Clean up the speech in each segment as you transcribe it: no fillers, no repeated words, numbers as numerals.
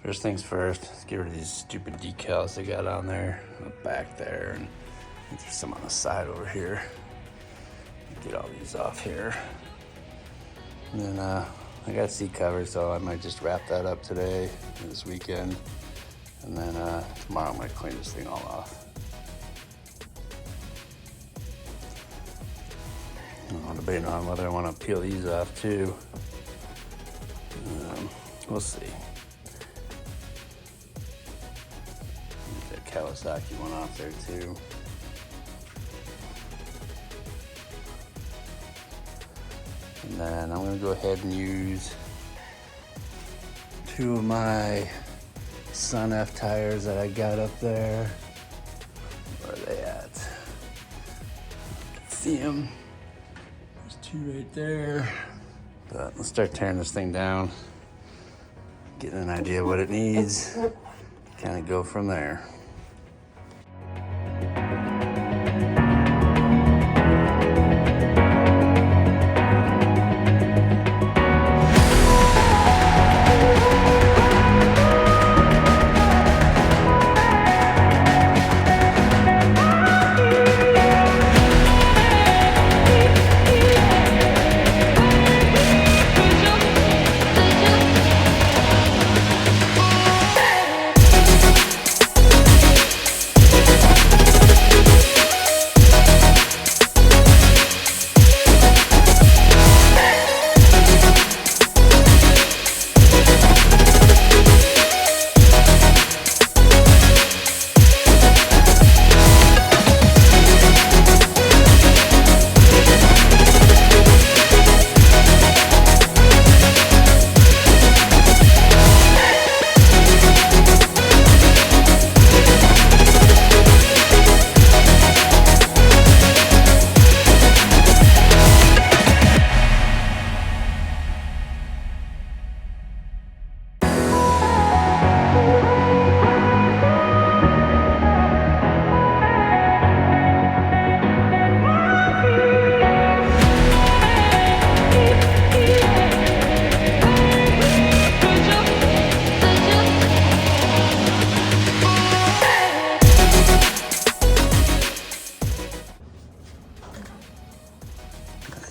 First things first, let's get rid of these stupid decals they got on there, back there, and there's some on the side over here. Get all these off here. And then I got seat covers, so I might just wrap that up today, this weekend. And then tomorrow I'm gonna clean this thing all off. I'm debating on whether I want to peel these off too. We'll see. Get that Kawasaki one off there too. And then I'm gonna go ahead and use 2 of my Sun F tires that I got up there. Where are they at? You can see them. There's 2 right there. But let's start tearing this thing down, get an idea of what it needs, kind of go from there.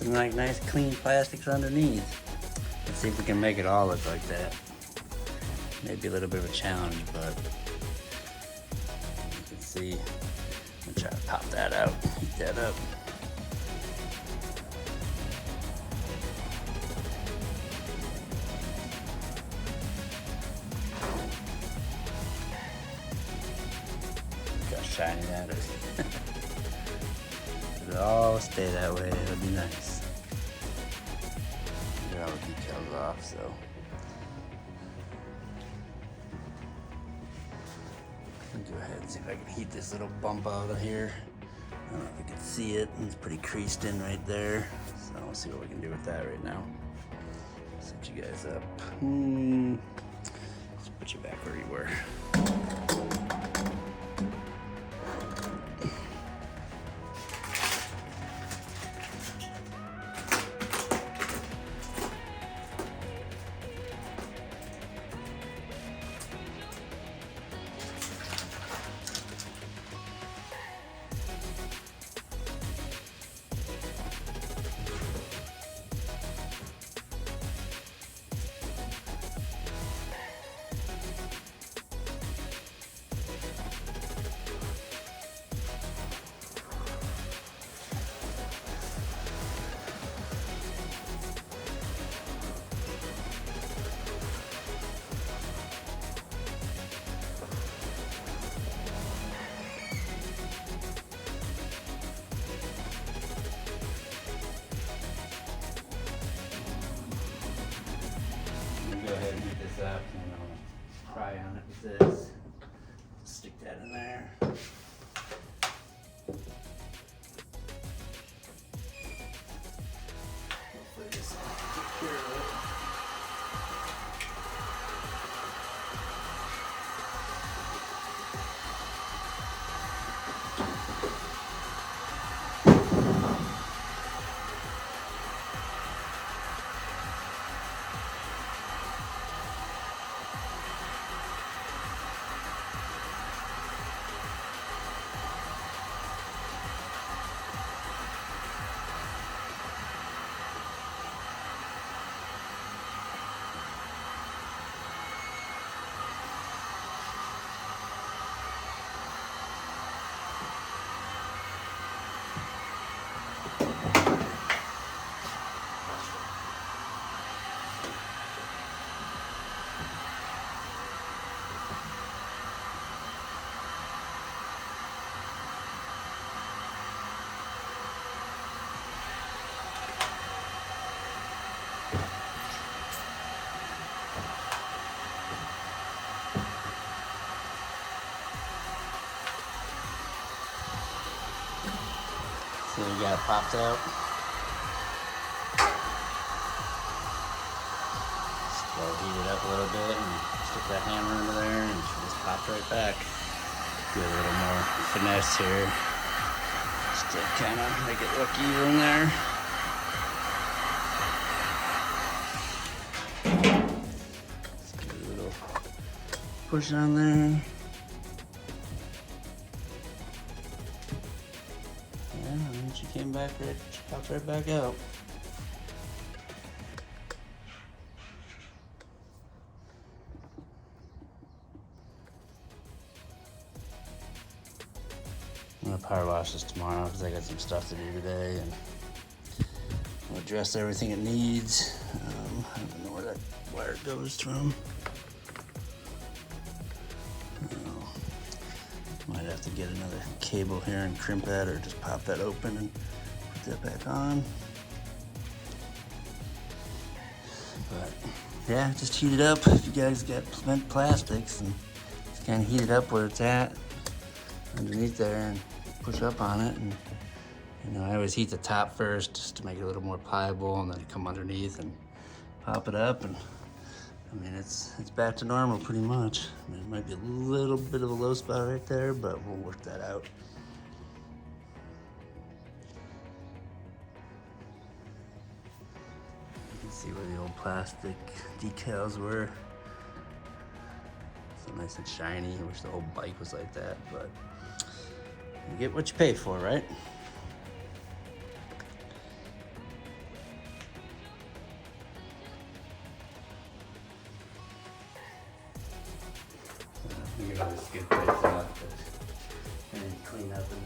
Like nice clean plastics underneath. Let's see if we can make it all look like that. Maybe a little bit of a challenge, but you can see. I'm gonna try to pop that out, heat that up. Look how shiny that is. It'll all stay that way, it'll be nice. Get all the details off, so. I'll go ahead and see if I can heat this little bump out of here. I don't know if you can see it, it's pretty creased in right there. So we'll see what we can do with that right now. Set you guys up. Let's put you back where you were. Go ahead and heat this up and I'll fry on it with this. Stick that in there. Hopefully this will take care of it. you got it popped out. Just heat it up a little bit and stick that hammer into there and it just popped right back. Do a little more finesse here. Just to kind of make it look even there. Just give it a little push on there. Yeah, and then she came back right, she popped right back out. I'm gonna power wash this tomorrow because I got some stuff to do today, and I'll address everything it needs. I don't know where that wire goes from. Might have to get another cable here and crimp that, or just pop that open and put that back on. But yeah, just heat it up. If you guys got spent plastics, and just kind of heat it up where it's at underneath there and push up on it. And I always heat the top first just to make it a little more pliable, and then come underneath and pop it up. And I mean, it's back to normal pretty much. I mean, it might be a little bit of a low spot right there, but we'll work that out. You can see where the old plastic decals were. So nice and shiny. I wish the whole bike was like that, but you get what you pay for, right? Get all the skid plates off, and then clean up in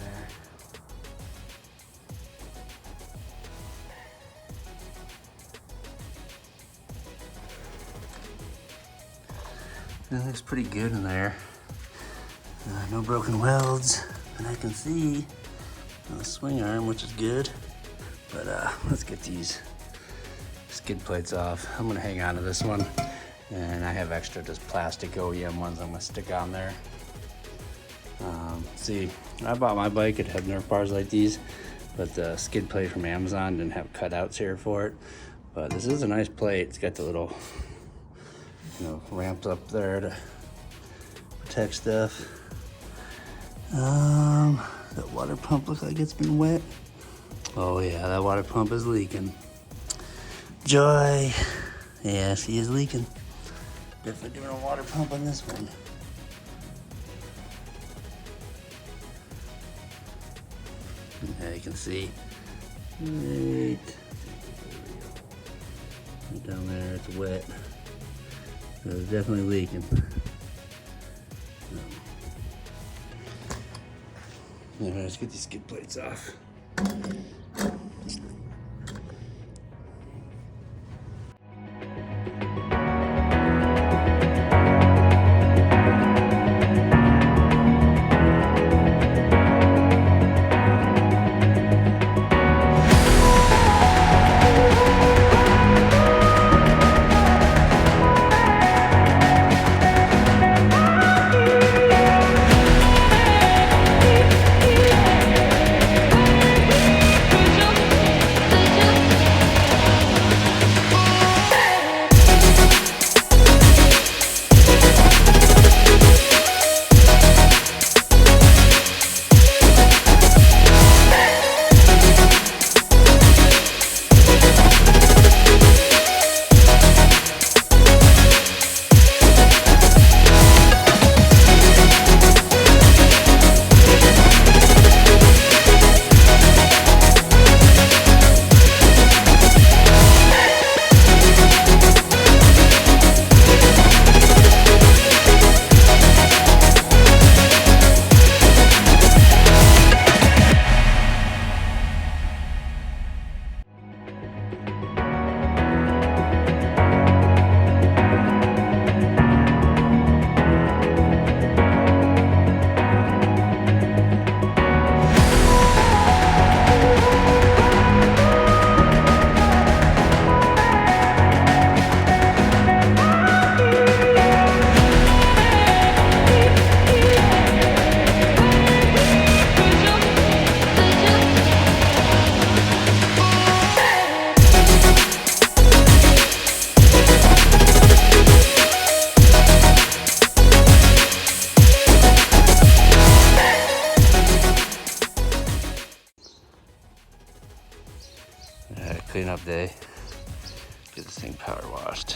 there. It looks pretty good in there. No broken welds, and I can see on the swing arm, which is good. But let's get these skid plates off. I'm gonna hang on to this one. And I have extra just plastic OEM ones I'm gonna stick on there. See, I bought my bike, it had Nerf bars like these, but the skid plate from Amazon didn't have cutouts here for it. But this is a nice plate. It's got the little, ramps up there to protect stuff. That water pump looks like it's been wet. Oh yeah, that water pump is leaking. Joy, yeah, she is leaking. Definitely doing a water pump on this one. Yeah, you can see right down there, it's wet. So it's definitely leaking. Alright, let's get these skid plates off. Get this thing power washed.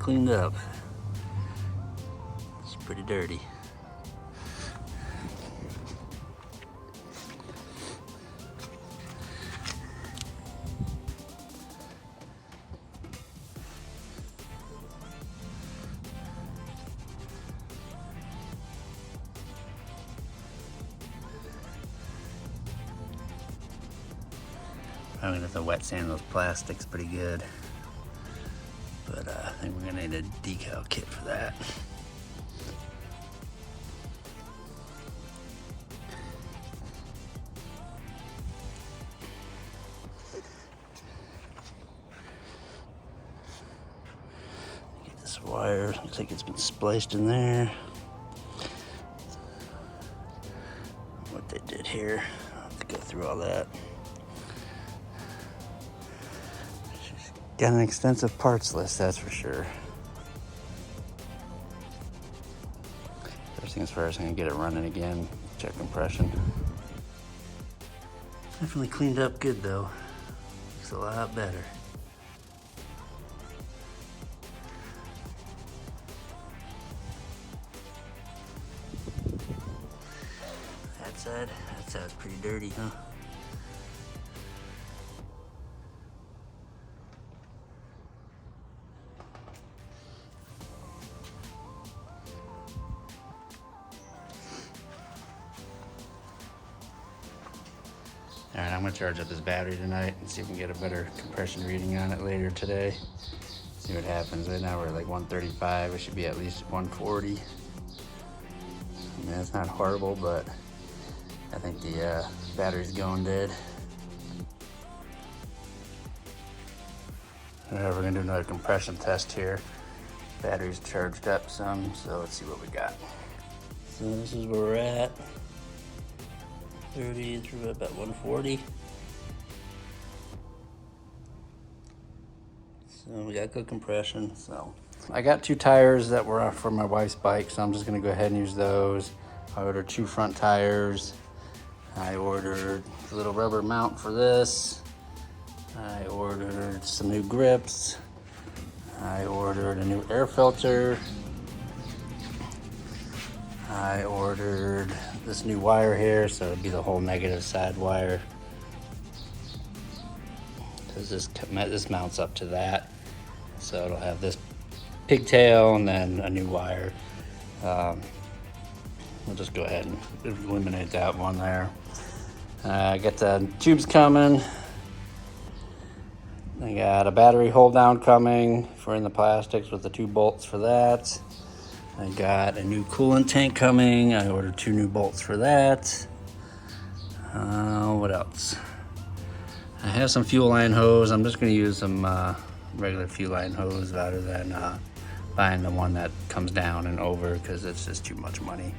cleaned up. It's pretty dirty. I'm gonna have to wet sand those plastics pretty good. But I think we're gonna need a decal kit for that. Get this wire, looks like it's been spliced in there. What they did here, I'll have to go through all that. Got an extensive parts list, that's for sure. First things first, I'm gonna get it running again, check compression. Definitely cleaned up good though. Looks a lot better. That side's pretty dirty, huh? All right, I'm gonna charge up this battery tonight and see if we can get a better compression reading on it later today. See what happens. Right now we're at like 135. It should be at least 140. I mean, it's not horrible, but I think the battery's going dead. All right, we're gonna do another compression test here. Battery's charged up some, so let's see what we got. So this is where we're at. 30 through about 140. So we got good compression. So I got 2 tires that were for my wife's bike, so I'm just gonna go ahead and use those. I ordered 2 front tires. I ordered a little rubber mount for this. I ordered some new grips. I ordered a new air filter. I ordered this new wire here, so it'll be the whole negative side wire. Because this mounts up to that. So it'll have this pigtail and then a new wire. We'll just go ahead and eliminate that one there. I got the tubes coming. I got a battery hold down coming for in the plastics with the 2 bolts for that. I got a new coolant tank coming. I ordered 2 new bolts for that. What else? I have some fuel line hose. I'm just gonna use some regular fuel line hose rather than buying the one that comes down and over because it's just too much money.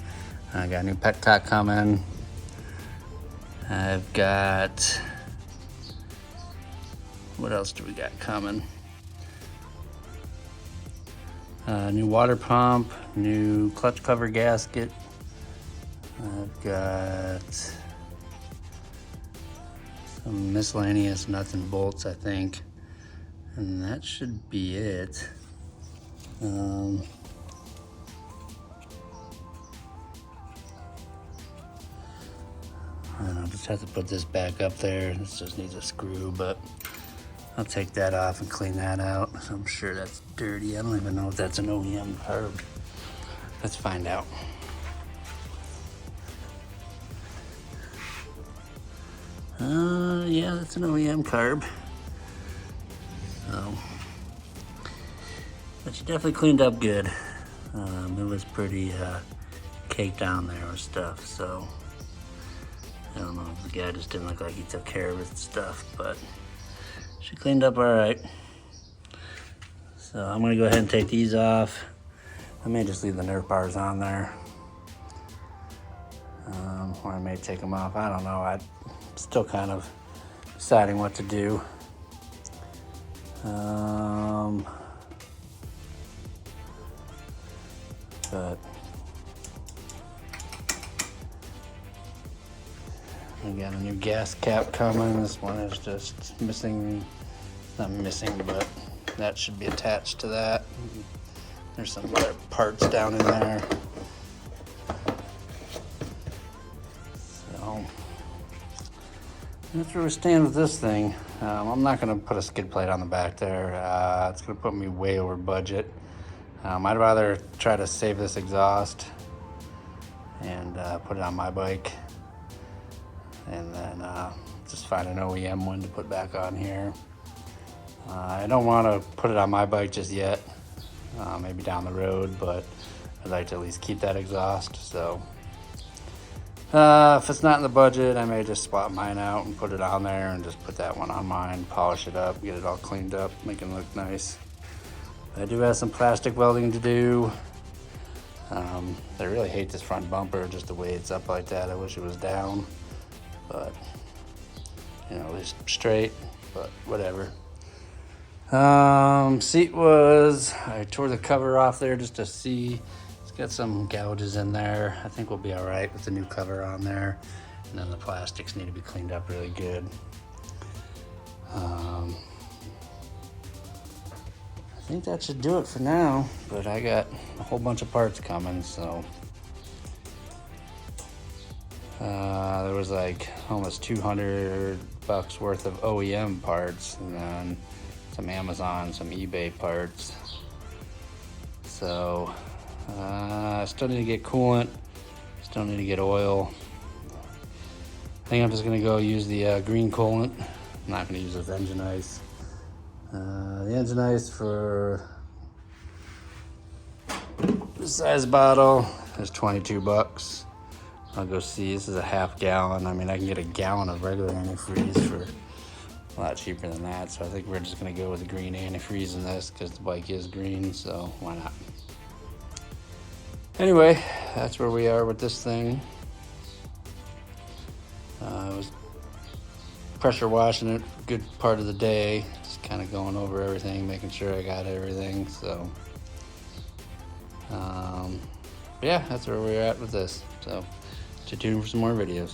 I got a new petcock coming. I've got, what else do we got coming? New water pump, new clutch cover gasket. I've got some miscellaneous nuts and bolts, I think. And that should be it. I don't know, just have to put this back up there. This just needs a screw, but I'll take that off and clean that out. I'm sure that's dirty. I don't even know if that's an OEM carb. Let's find out. Yeah, that's an OEM carb. So, but you definitely cleaned up good. It was pretty caked down there with stuff, so I don't know if the guy just didn't look like he took care of his stuff, but she cleaned up all right. So I'm gonna go ahead and take these off. I may just leave the Nerf bars on there. Or I may take them off, I don't know. I'm still kind of deciding what to do. But we got a new gas cap coming. This one is just missing, not missing, but that should be attached to that. There's some other parts down in there. So that's where we stand with this thing. I'm not going to put a skid plate on the back there. It's going to put me way over budget. I'd rather try to save this exhaust and put it on my bike, and then just find an OEM one to put back on here. I don't want to put it on my bike just yet, maybe down the road, but I'd like to at least keep that exhaust. So if it's not in the budget, I may just swap mine out and put it on there and just put that one on mine, polish it up, get it all cleaned up, make it look nice. I do have some plastic welding to do. I really hate this front bumper, just the way it's up like that. I wish it was down, but you know, at least straight, but whatever. Seat was, I tore the cover off there just to see. It's got some gouges in there. I think we'll be all right with the new cover on there. And then the plastics need to be cleaned up really good. I think that should do it for now, but I got a whole bunch of parts coming, so. There was like almost $200 worth of OEM parts, and then some Amazon, some eBay parts. So, I still need to get coolant, still need to get oil. I think I'm just gonna go use the green coolant. I'm not gonna use this engine ice. The engine ice for this size bottle is $22. I'll go see. This is a half gallon. I mean, I can get a gallon of regular antifreeze for a lot cheaper than that. So I think we're just gonna go with the green antifreeze in this because the bike is green. So why not? Anyway, that's where we are with this thing. I was pressure washing it a good part of the day. Kind of going over everything, making sure I got everything. So yeah, that's where we're at with this. So stay tuned for some more videos.